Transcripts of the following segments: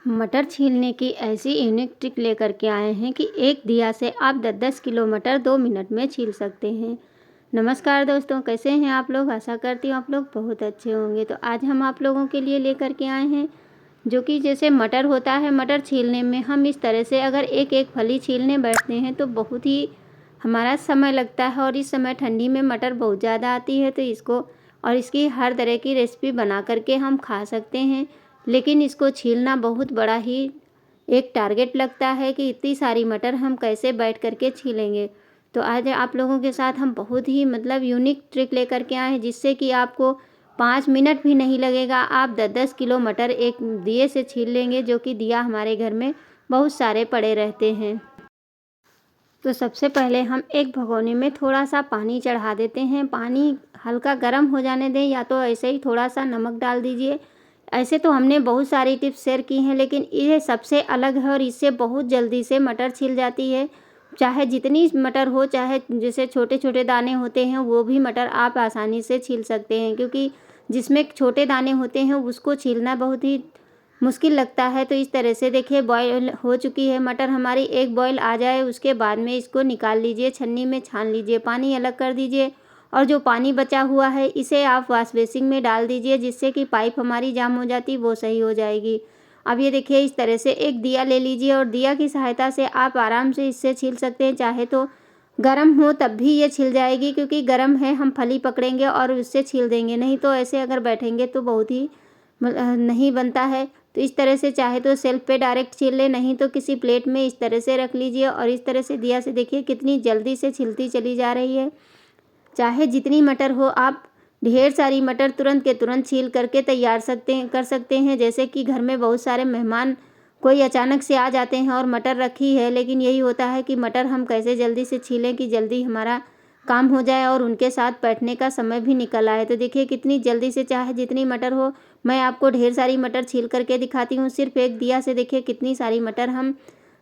मटर छीलने की ऐसी यूनिक ट्रिक लेकर के आए हैं कि एक दिया से आप 10-10 किलो मटर 2 मिनट में छील सकते हैं। नमस्कार दोस्तों, कैसे हैं आप लोग? आशा करती हूँ आप लोग बहुत अच्छे होंगे। तो आज हम आप लोगों के लिए लेकर के आए हैं जो कि जैसे मटर होता है, मटर छीलने में हम इस तरह से अगर एक-एक फली छीलने बैठते हैं तो बहुत ही हमारा समय लगता है और इस समय ठंडी में मटर बहुत ज़्यादा आती है, तो इसको और इसकी हर तरह की रेसिपी बना करके हम खा सकते हैं। लेकिन इसको छीलना बहुत बड़ा ही एक टारगेट लगता है कि इतनी सारी मटर हम कैसे बैठ करके छीलेंगे। तो आज आप लोगों के साथ हम बहुत ही यूनिक ट्रिक लेकर के आए हैं जिससे कि आपको 5 मिनट भी नहीं लगेगा। आप 10-10 किलो मटर एक दिए से छील लेंगे, जो कि दिया हमारे घर में बहुत सारे पड़े रहते हैं। तो सबसे पहले हम एक भगोने में थोड़ा सा पानी चढ़ा देते हैं। पानी हल्का गर्म हो जाने दें, या तो ऐसे ही थोड़ा सा नमक डाल दीजिए। ऐसे तो हमने बहुत सारी टिप्स शेयर की हैं, लेकिन ये सबसे अलग है और इससे बहुत जल्दी से मटर छिल जाती है। चाहे जितनी मटर हो, चाहे जैसे छोटे छोटे दाने होते हैं वो भी मटर आप आसानी से छील सकते हैं, क्योंकि जिसमें छोटे दाने होते हैं उसको छीलना बहुत ही मुश्किल लगता है। तो इस तरह से देखिए बॉयल हो चुकी है मटर हमारी। एक बॉयल आ जाए उसके बाद में इसको निकाल लीजिए, छन्नी में छान लीजिए, पानी अलग कर दीजिए और जो पानी बचा हुआ है इसे आप वॉश बेसिन में डाल दीजिए, जिससे कि पाइप हमारी जाम हो जाती वो सही हो जाएगी। अब ये देखिए इस तरह से एक दिया ले लीजिए और दिया की सहायता से आप आराम से इससे छील सकते हैं। चाहे तो गरम हो तब भी ये छिल जाएगी, क्योंकि गरम है, हम फली पकड़ेंगे और उससे छील देंगे। नहीं तो ऐसे अगर बैठेंगे तो बहुत ही नहीं बनता है। तो इस तरह से चाहे तो सेल्फ पे डायरेक्ट छील ले, नहीं तो किसी प्लेट में इस तरह से रख लीजिए और इस तरह से दिया से देखिए कितनी जल्दी से छिलती चली जा रही है। चाहे जितनी मटर हो, आप ढेर सारी मटर तुरंत के तुरंत छील करके तैयार कर सकते हैं। जैसे कि घर में बहुत सारे मेहमान कोई अचानक से आ जाते हैं और मटर रखी है, लेकिन यही होता है कि मटर हम कैसे जल्दी से छीलें कि जल्दी हमारा काम हो जाए और उनके साथ बैठने का समय भी निकल आए। तो देखिए कितनी जल्दी से, चाहे जितनी मटर हो, मैं आपको ढेर सारी मटर छील करके दिखाती हूँ। सिर्फ एक दिया से देखिए कितनी सारी मटर हम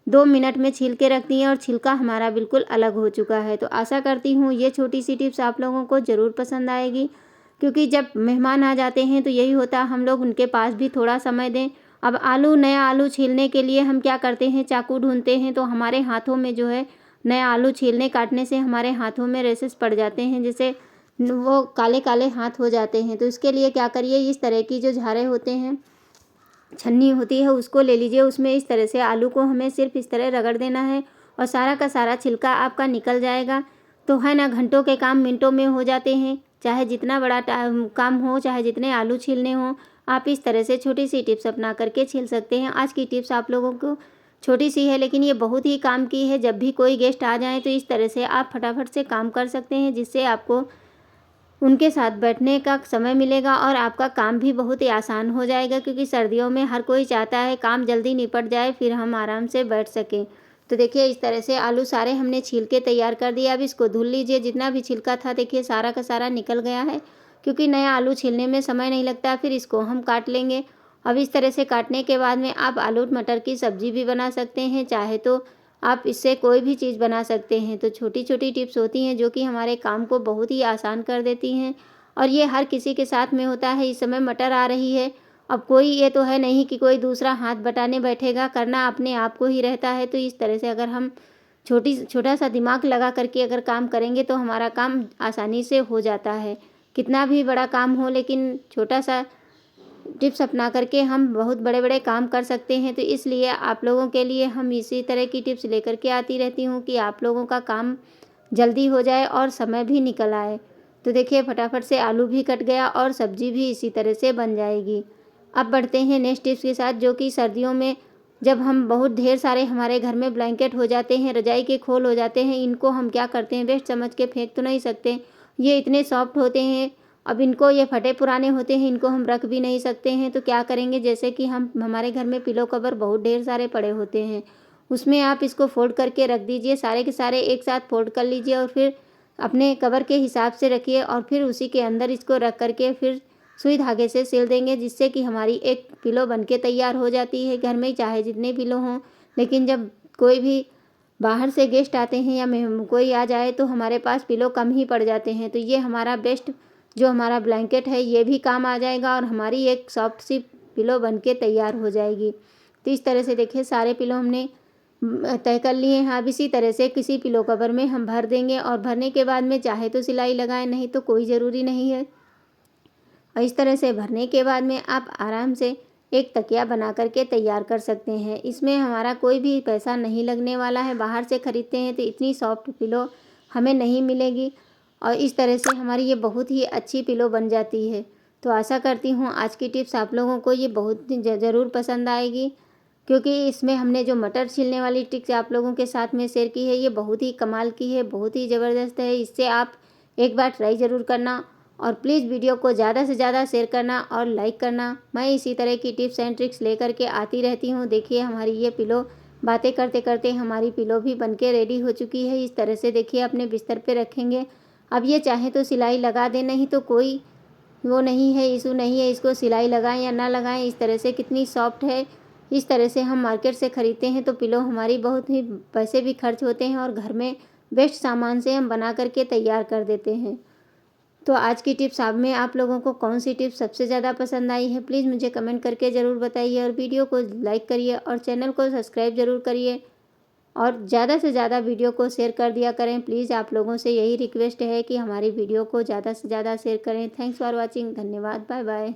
2 मिनट में छील के रख दी हैं और छिलका हमारा बिल्कुल अलग हो चुका है। तो आशा करती हूँ ये छोटी सी टिप्स आप लोगों को ज़रूर पसंद आएगी, क्योंकि जब मेहमान आ जाते हैं तो यही होता है, हम लोग उनके पास भी थोड़ा समय दें। अब नया आलू छीलने के लिए हम क्या करते हैं, चाकू ढूंढते हैं, तो हमारे हाथों में जो है नया आलू छीलने काटने से हमारे हाथों में रेसेस पड़ जाते हैं, जैसे वो काले काले हाथ हो जाते हैं। तो इसके लिए क्या करिए, इस तरह की जो झारे होते हैं, छन्नी होती है, उसको ले लीजिए। उसमें इस तरह से आलू को हमें सिर्फ इस तरह रगड़ देना है और सारा का सारा छिलका आपका निकल जाएगा। तो है ना, घंटों के काम मिनटों में हो जाते हैं। चाहे जितना बड़ा काम हो, चाहे जितने आलू छीलने हों, आप इस तरह से छोटी सी टिप्स अपना करके छील सकते हैं। आज की टिप्स आप लोगों को छोटी सी है, लेकिन ये बहुत ही काम की है। जब भी कोई गेस्ट आ जाए तो इस तरह से आप फटाफट से काम कर सकते हैं, जिससे आपको उनके साथ बैठने का समय मिलेगा और आपका काम भी बहुत ही आसान हो जाएगा, क्योंकि सर्दियों में हर कोई चाहता है काम जल्दी निपट जाए, फिर हम आराम से बैठ सकें। तो देखिए इस तरह से आलू सारे हमने छील के तैयार कर दिया। अब इसको धुल लीजिए। जितना भी छिलका था देखिए सारा का सारा निकल गया है, क्योंकि नया आलू छीलने में समय नहीं लगता। फिर इसको हम काट लेंगे। अब इस तरह से काटने के बाद में आप आलू मटर की सब्जी भी बना सकते हैं, चाहे तो आप इससे कोई भी चीज़ बना सकते हैं। तो छोटी छोटी टिप्स होती हैं जो कि हमारे काम को बहुत ही आसान कर देती हैं, और ये हर किसी के साथ में होता है। इस समय मटर आ रही है, अब कोई ये तो है नहीं कि कोई दूसरा हाथ बटाने बैठेगा, करना अपने आप को ही रहता है। तो इस तरह से अगर हम छोटा सा दिमाग लगा करके अगर काम करेंगे तो हमारा काम आसानी से हो जाता है। कितना भी बड़ा काम हो, लेकिन छोटा सा टिप्स अपना करके हम बहुत बड़े बड़े काम कर सकते हैं। तो इसलिए आप लोगों के लिए हम इसी तरह की टिप्स लेकर के आती रहती हूँ कि आप लोगों का काम जल्दी हो जाए और समय भी निकल आए। तो देखिए फटाफट से आलू भी कट गया और सब्जी भी इसी तरह से बन जाएगी। अब बढ़ते हैं नेक्स्ट टिप्स के साथ, जो कि सर्दियों में जब हम बहुत ढेर सारे हमारे घर में ब्लैंकेट हो जाते हैं, रजाई के खोल हो जाते हैं, इनको हम क्या करते हैं, वेस्ट समझ के फेंक तो नहीं सकते। ये इतने सॉफ्ट होते हैं, अब इनको ये फटे पुराने होते हैं, इनको हम रख भी नहीं सकते हैं। तो क्या करेंगे, जैसे कि हमारे घर में पिलो कवर बहुत ढेर सारे पड़े होते हैं, उसमें आप इसको फोल्ड करके रख दीजिए। सारे के सारे एक साथ फोल्ड कर लीजिए और फिर अपने कवर के हिसाब से रखिए और फिर उसी के अंदर इसको रख करके फिर सुई धागे से सिल देंगे, जिससे कि हमारी एक पिलो बनके तैयार हो जाती है। घर में चाहे जितने पिलो हों, लेकिन जब कोई भी बाहर से गेस्ट आते हैं या कोई आ जाए तो हमारे पास पिलो कम ही पड़ जाते हैं। तो ये हमारा बेस्ट जो हमारा ब्लैंकेट है ये भी काम आ जाएगा और हमारी एक सॉफ्ट सी पिलो बनके तैयार हो जाएगी। तो इस तरह से देखिए सारे पिलो हमने तय कर लिए हैं। अब इसी तरह से किसी पिलो कवर में हम भर देंगे और भरने के बाद में चाहे तो सिलाई लगाएं, नहीं तो कोई ज़रूरी नहीं है। और इस तरह से भरने के बाद में आप आराम से एक तकिया बना करके तैयार कर सकते हैं। इसमें हमारा कोई भी पैसा नहीं लगने वाला है। बाहर से ख़रीदते हैं तो इतनी सॉफ्ट पिलो हमें नहीं मिलेगी और इस तरह से हमारी ये बहुत ही अच्छी पिलो बन जाती है। तो आशा करती हूँ आज की टिप्स आप लोगों को ये बहुत ज़रूर पसंद आएगी, क्योंकि इसमें हमने जो मटर छीलने वाली ट्रिक्स आप लोगों के साथ में शेयर की है ये बहुत ही कमाल की है, बहुत ही ज़बरदस्त है। इससे आप एक बार ट्राई ज़रूर करना और प्लीज़ वीडियो को ज़्यादा से ज़्यादा शेयर करना और लाइक करना। मैं इसी तरह की टिप्स एंड ट्रिक्स लेकर के आती रहती हूँ। देखिए हमारी ये पिलो बातें करते करते हमारी पिलो भी बनके रेडी हो चुकी है। इस तरह से देखिए अपने बिस्तर पे रखेंगे। अब ये चाहे तो सिलाई लगा दें, नहीं तो कोई वो नहीं है, इशू नहीं है, इसको सिलाई लगाएं या ना लगाएं। इस तरह से कितनी सॉफ्ट है। इस तरह से हम मार्केट से ख़रीदते हैं तो पिलो हमारी बहुत ही पैसे भी खर्च होते हैं और घर में बेस्ट सामान से हम बना करके तैयार कर देते हैं। तो आज की टिप्स आप लोगों को कौन सी टिप्स सबसे ज़्यादा पसंद आई है, प्लीज़ मुझे कमेंट करके ज़रूर बताइए और वीडियो को लाइक करिए और चैनल को सब्सक्राइब ज़रूर करिए और ज़्यादा से ज़्यादा वीडियो को शेयर कर दिया करें। प्लीज़ आप लोगों से यही रिक्वेस्ट है कि हमारी वीडियो को ज़्यादा से ज़्यादा शेयर करें। Thanks for watching. धन्यवाद। Bye bye.